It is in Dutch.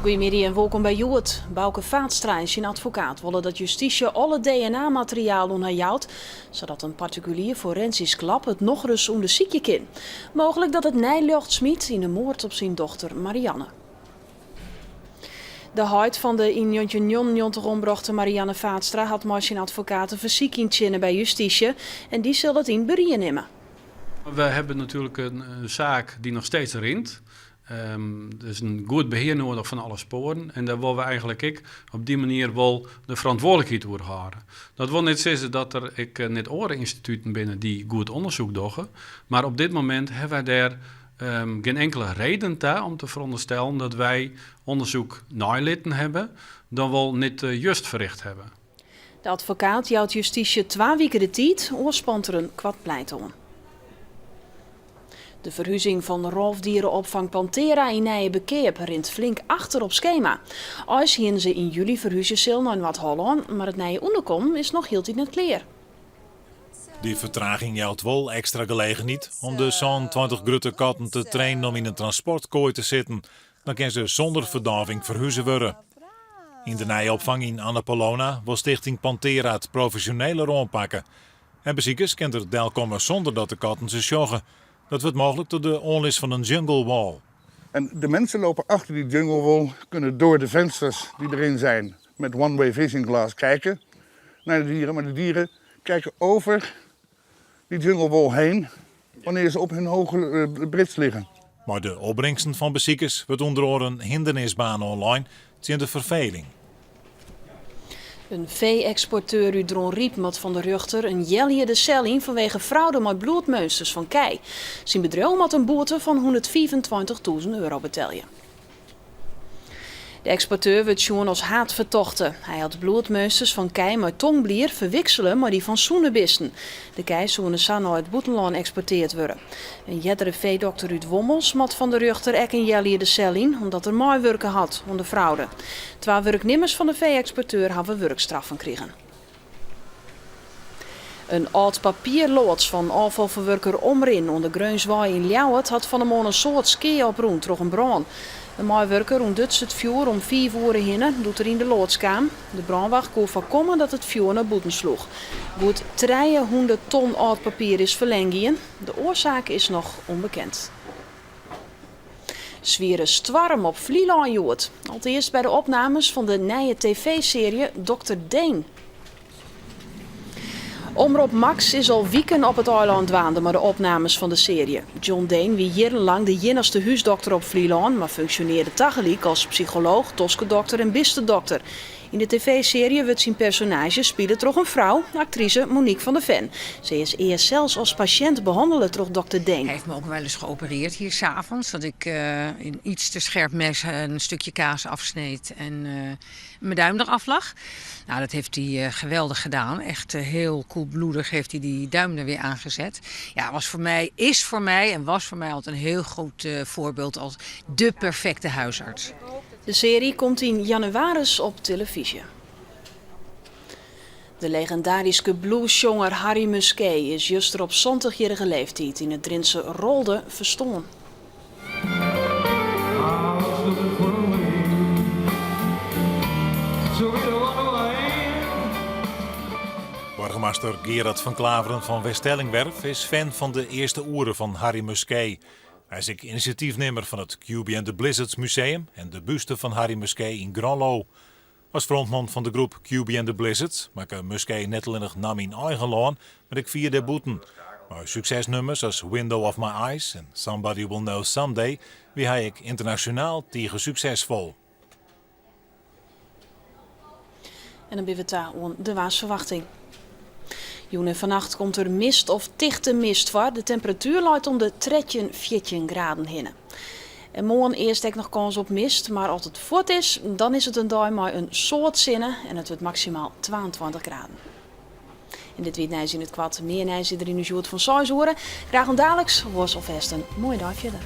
Goedemiddag en welkom bij Joet. Bouke Vaatstra en zijn advocaat willen dat justitie alle DNA-materiaal onderhoudt, zodat een particulier forensisch lab het nog eens om de ziekje kan. Mogelijk dat het nijlucht smiet in de moord op zijn dochter Marianne. De huid van de in 1990 ombrachte Marianne Vaatstra had maar zijn advocaat een verzieking bij justitie en die zal het in berien nemen. We hebben natuurlijk een zaak die nog steeds rint. Er is een goed beheer nodig van alle sporen. En daar willen we eigenlijk op die manier wel de verantwoordelijkheid voor houden. Dat wil niet zeggen dat er net andere instituten binnen die goed onderzoek doen. Maar op dit moment hebben wij daar geen enkele reden toe om te veronderstellen dat wij onderzoek nalitten hebben, dan wel niet juist verricht hebben. De advocaat jouwt justitie 2 weken de tijd, oorspant er een kwadpleit om. De verhuizing van de roofdierenopvang Pantera in Nijenbekeep rint flink achter op schema. Als hien ze in juli verhuizen zal naar wat Holland, maar het nije onderkom is nog heel niet klaar. Die vertraging jouwt wel extra gelegen niet om de zo'n 20 grote katten te trainen om in een transportkooi te zitten. Dan kan ze zonder verdoving verhuizen worden. In de nijenopvang in Annapolona wil stichting Pantera het professionele rondpakken. En beziekers kent er deel komen zonder dat de katten ze joggen. Dat wordt mogelijk door de onlis van een jungle wall. En de mensen lopen achter die jungle wall, kunnen door de vensters die erin zijn met one-way vision glass kijken naar de dieren. Maar de dieren kijken over die jungle wall heen wanneer ze op hun hoge brits liggen. Maar de opbrengsten van beziekers wordt onder andere een hindernisbaan online tegen de verveling. Een vee-exporteur uit Dronriep moet van de Ruchter een jelje de cel in vanwege fraude met bloedmeusters van kei. Zijn bedrijf moet een boete van €125.000 betalen. De exporteur wordt Sjoen als haat vertochten. Hij had bloedmeusters van kei met tongblier verwisselen met die van zoenenbissen. De kei zouden samen uit Boetenland exporteerd worden. Een jettere veedokter uit Wommels moet van de Ruchter ek een jelje de cel in, omdat er mooi werken had onder fraude. 2 werknemers van de vee-exporteur hebben werkstraffen gekregen. Een oud papierloods van afvalverwerker Omrin onder Greunswaai in Ljouwert had van de morgen een soort ski oproen door een brand. De meewerker ontdekt het vuur om 4 uur heen, doet er in de loods kwam. De brandwacht kon voorkomen dat het vuur naar boeten sloeg. Goed 300 ton oud papier is verlengd. De oorzaak is nog onbekend. Zwieren stwarm op Vlieland jood. Allereerst bij de opnames van de nieuwe tv-serie Dr. Deen. Omroep Max is al weken op het eiland waande met de opnames van de serie. John Deen wie jarenlang de jinnigste huisdokter op Vlieland, maar functioneerde tegelijk als psycholoog, toskedokter en bistendokter. In de tv-serie wordt zijn personage spelen door een vrouw, actrice Monique van der Ven. Ze is eerst zelfs als patiënt behandelen door dokter Deen. Hij heeft me ook wel eens geopereerd hier 's avonds, dat ik in iets te scherp mes een stukje kaas afsneed en mijn duim eraf lag. Nou, dat heeft hij geweldig gedaan. Echt heel koelbloedig heeft hij die duim er weer aangezet. Ja, is voor mij en was voor mij altijd een heel goed voorbeeld als de perfecte huisarts. De serie komt in januari op televisie. De legendarische blueszanger Harry Musquet is juist op 20-jarige leeftijd in het Drentse Rolde verstommen. Burgemeester Gerard van Klaveren van West-Ellingwerf is fan van de eerste oeren van Harry Musquet. Hij is ook initiatiefnemer van het QB and the Blizzards Museum en de buste van Harry Musquet in Granlo. Als frontman van de groep QB and the Blizzards maakte Musquet net alleen nam in eigen land met ik 4 debuuten. Maar succesnummers als Window of My Eyes en Somebody Will Know Someday wie hij ik internationaal tegen succesvol. En dan ben we daar aan de waarsverwachting. Joen en vannacht komt er mist of dichte mist voor. De temperatuur loopt om de 13-14 graden heen. En morgen eerst heb ik nog kans op mist, maar als het voort is, dan is het een dag met een soort zinnen en het wordt maximaal 22 graden. En dit weet Nijs in het kwad. Meer Nijs er in de joert van 6 uur. Graag een dadelijks, was alvast een mooie dag verder.